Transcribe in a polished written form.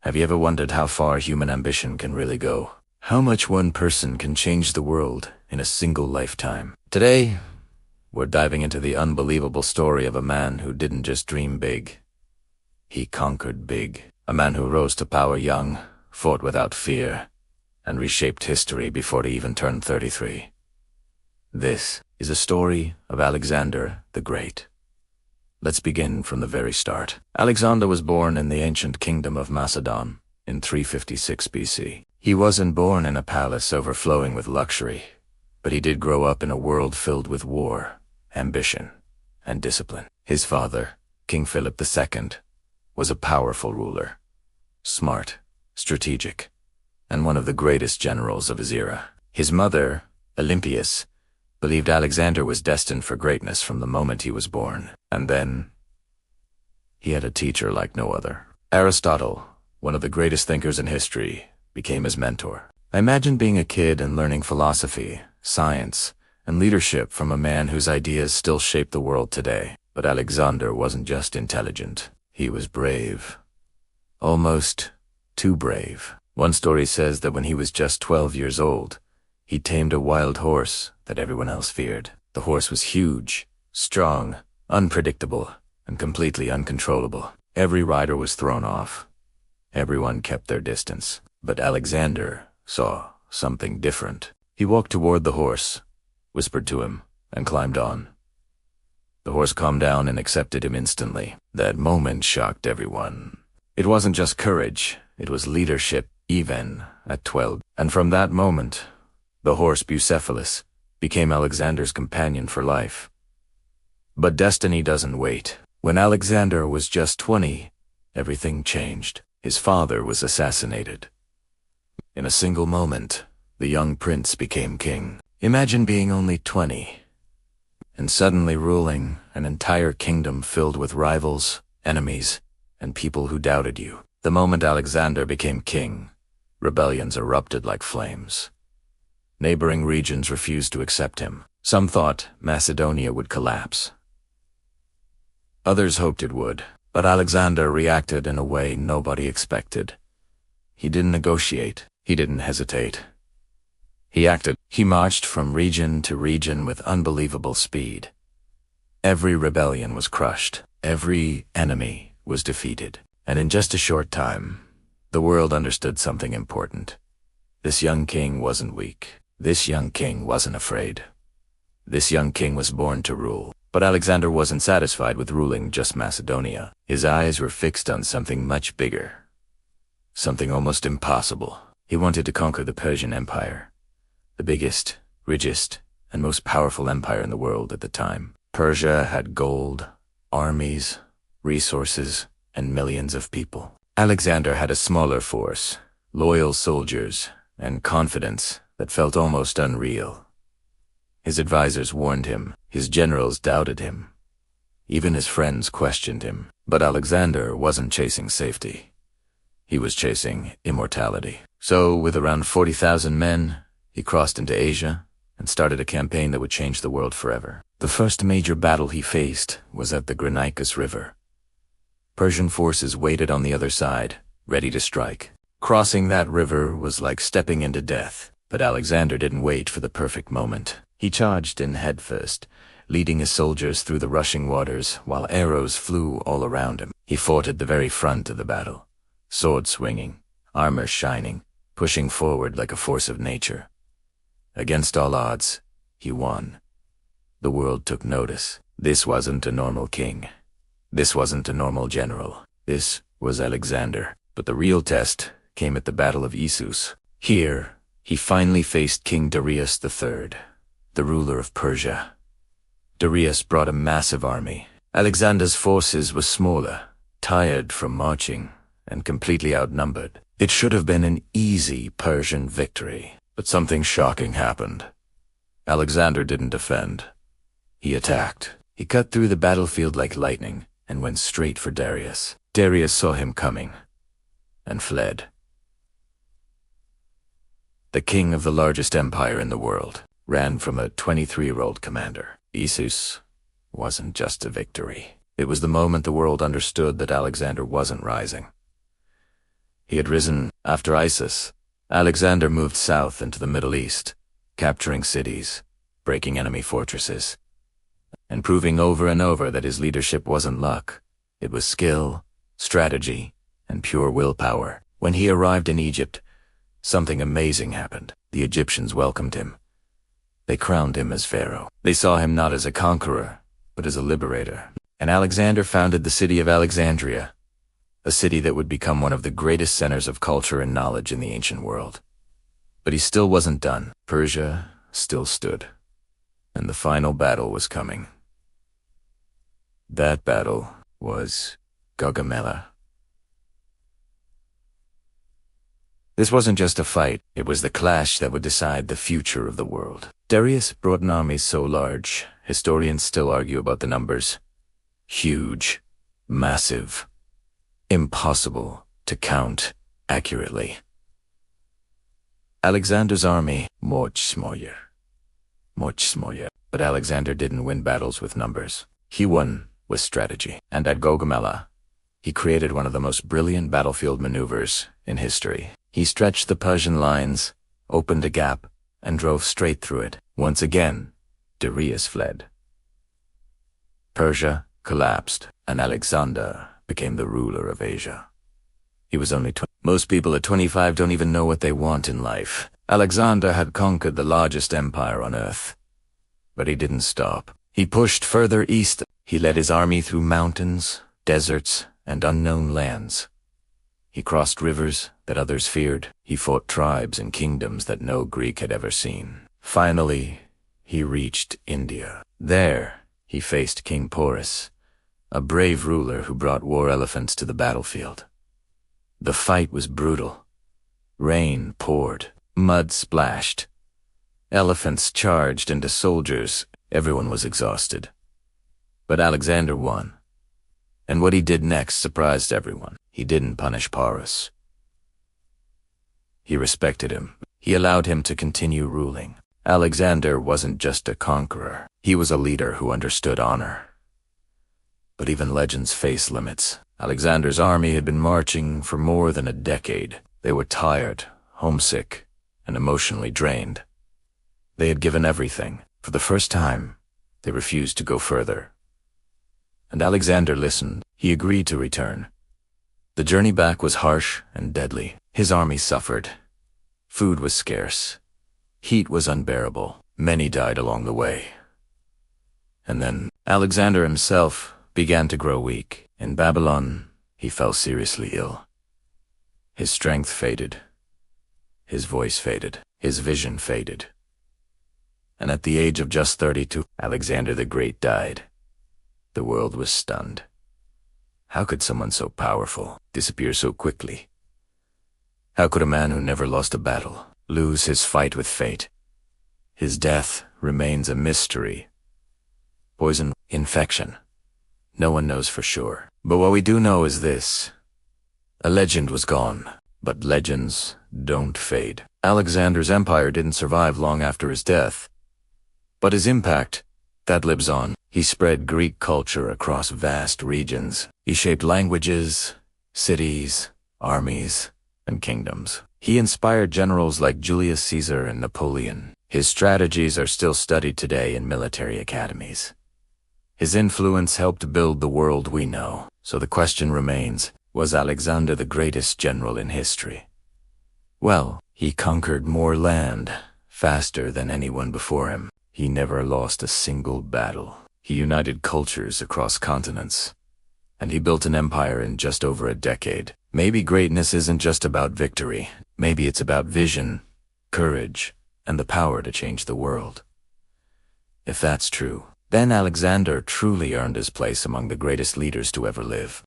Have you ever wondered how far human ambition can really go? How much one person can change the world in a single lifetime? Today, we're diving into the unbelievable story of a man who didn't just dream big. He conquered big. A man who rose to power young, fought without fear, and reshaped history before he even turned 33. This is a story of Alexander the Great. Let's begin from the very start. Alexander was born in the ancient kingdom of Macedon in 356 BC. He wasn't born in a palace overflowing with luxury, but he did grow up in a world filled with war, ambition, and discipline. His father, King Philip II, was a powerful ruler, smart, strategic, and one of the greatest generals of his era. His mother, Olympias, believed Alexander was destined for greatness from the moment he was born. And then, he had a teacher like no other. Aristotle, one of the greatest thinkers in history, became his mentor. Imagine being a kid and learning philosophy, science, and leadership from a man whose ideas still shape the world today. But Alexander wasn't just intelligent. He was brave. Almost too brave. One story says that when he was just 12 years old, he tamed a wild horse that everyone else feared. The horse was huge, strong, unpredictable, and completely uncontrollable. Every rider was thrown off. Everyone kept their distance. But Alexander saw something different. He walked toward the horse, whispered to him, and climbed on. The horse calmed down and accepted him instantly. That moment shocked everyone. It wasn't just courage, it was leadership, even at 12. And from that moment, the horse Bucephalus became Alexander's companion for life. But destiny doesn't wait. When Alexander was just 20, everything changed. His father was assassinated. In a single moment, the young prince became king. Imagine being only 20, and suddenly ruling an entire kingdom filled with rivals, enemies, and people who doubted you. The moment Alexander became king, rebellions erupted like flames. Neighboring regions refused to accept him. Some thought Macedonia would collapse. Others hoped it would, but Alexander reacted in a way nobody expected. He didn't negotiate. He didn't hesitate. He acted. He marched from region to region with unbelievable speed. Every rebellion was crushed. Every enemy was defeated. And in just a short time, the world understood something important. This young king wasn't weak. This young king wasn't afraid. This young king was born to rule. But Alexander wasn't satisfied with ruling just Macedonia. His eyes were fixed on something much bigger. Something almost impossible. He wanted to conquer the Persian Empire, the biggest, richest, and most powerful empire in the world at the time. Persia had gold, armies, resources, and millions of people. Alexander had a smaller force, loyal soldiers, and confidence that felt almost unreal. His advisors warned him. His generals doubted him. Even his friends questioned him. But Alexander wasn't chasing safety. He was chasing immortality. So, with around 40,000 men, he crossed into Asia and started a campaign that would change the world forever. The first major battle he faced was at the Granicus River. Persian forces waited on the other side, ready to strike. Crossing that river was like stepping into death. But Alexander didn't wait for the perfect moment. He charged in headfirst, leading his soldiers through the rushing waters while arrows flew all around him. He fought at the very front of the battle, sword swinging, armor shining, pushing forward like a force of nature. Against all odds, he won. The world took notice. This wasn't a normal king. This wasn't a normal general. This was Alexander. But the real test came at the Battle of Issus. Here, he finally faced King Darius III, the ruler of Persia. Darius brought a massive army. Alexander's forces were smaller, tired from marching, and completely outnumbered. It should have been an easy Persian victory, but something shocking happened. Alexander didn't defend. He attacked. He cut through the battlefield like lightning and went straight for Darius. Darius saw him coming and fled. The king of the largest empire in the world ran from a 23-year-old commander. Issus wasn't just a victory. It was the moment the world understood that Alexander wasn't rising. He had risen after Issus. Alexander moved south into the Middle East, capturing cities, breaking enemy fortresses, and proving over and over that his leadership wasn't luck. It was skill, strategy, and pure willpower. When he arrived in Egypt, something amazing happened. The Egyptians welcomed him. They crowned him as pharaoh. They saw him not as a conqueror, but as a liberator. And Alexander founded the city of Alexandria, a city that would become one of the greatest centers of culture and knowledge in the ancient world. But he still wasn't done. Persia still stood, and the final battle was coming. That battle was Gaugamela. This wasn't just a fight, it was the clash that would decide the future of the world. Darius brought an army so large, historians still argue about the numbers. Huge, massive, impossible to count accurately. Alexander's army, much smaller. But Alexander didn't win battles with numbers. He won with strategy. And at Gaugamela, he created one of the most brilliant battlefield maneuvers in history. He stretched the Persian lines, opened a gap, and drove straight through it. Once again, Darius fled. Persia collapsed, and Alexander became the ruler of Asia. He was only 20. Most people at 25 don't even know what they want in life. Alexander had conquered the largest empire on earth. But he didn't stop. He pushed further east. He led his army through mountains, deserts, and unknown lands. He crossed rivers that others feared. He fought tribes and kingdoms that no Greek had ever seen. Finally, he reached India. There, he faced King Porus, a brave ruler who brought war elephants to the battlefield. The fight was brutal. Rain poured, mud splashed. Elephants charged into soldiers. Everyone was exhausted. But Alexander won. And what he did next surprised everyone. He didn't punish Porus. He respected him. He allowed him to continue ruling. Alexander wasn't just a conqueror. He was a leader who understood honor. But even legends face limits. Alexander's army had been marching for more than a decade. They were tired, homesick, and emotionally drained. They had given everything. For the first time, they refused to go further. And Alexander listened. He agreed to return. The journey back was harsh and deadly. His army suffered. Food was scarce. Heat was unbearable. Many died along the way. And then Alexander himself began to grow weak. In Babylon, he fell seriously ill. His strength faded. His voice faded. His vision faded. And at the age of just 32, Alexander the Great died. The world was stunned. How could someone so powerful disappear so quickly? How could a man who never lost a battle lose his fight with fate? His death remains a mystery. Poison, infection. No one knows for sure. But what we do know is this. A legend was gone, but legends don't fade. Alexander's empire didn't survive long after his death. But his impact, that lives on. He spread Greek culture across vast regions. He shaped languages, cities, armies, and kingdoms. He inspired generals like Julius Caesar and Napoleon. His strategies are still studied today in military academies. His influence helped build the world we know. So the question remains, was Alexander the greatest general in history? Well, he conquered more land faster than anyone before him. He never lost a single battle. He united cultures across continents. And he built an empire in just over a decade. Maybe greatness isn't just about victory. Maybe it's about vision, courage, and the power to change the world. If that's true, then Alexander truly earned his place among the greatest leaders to ever live.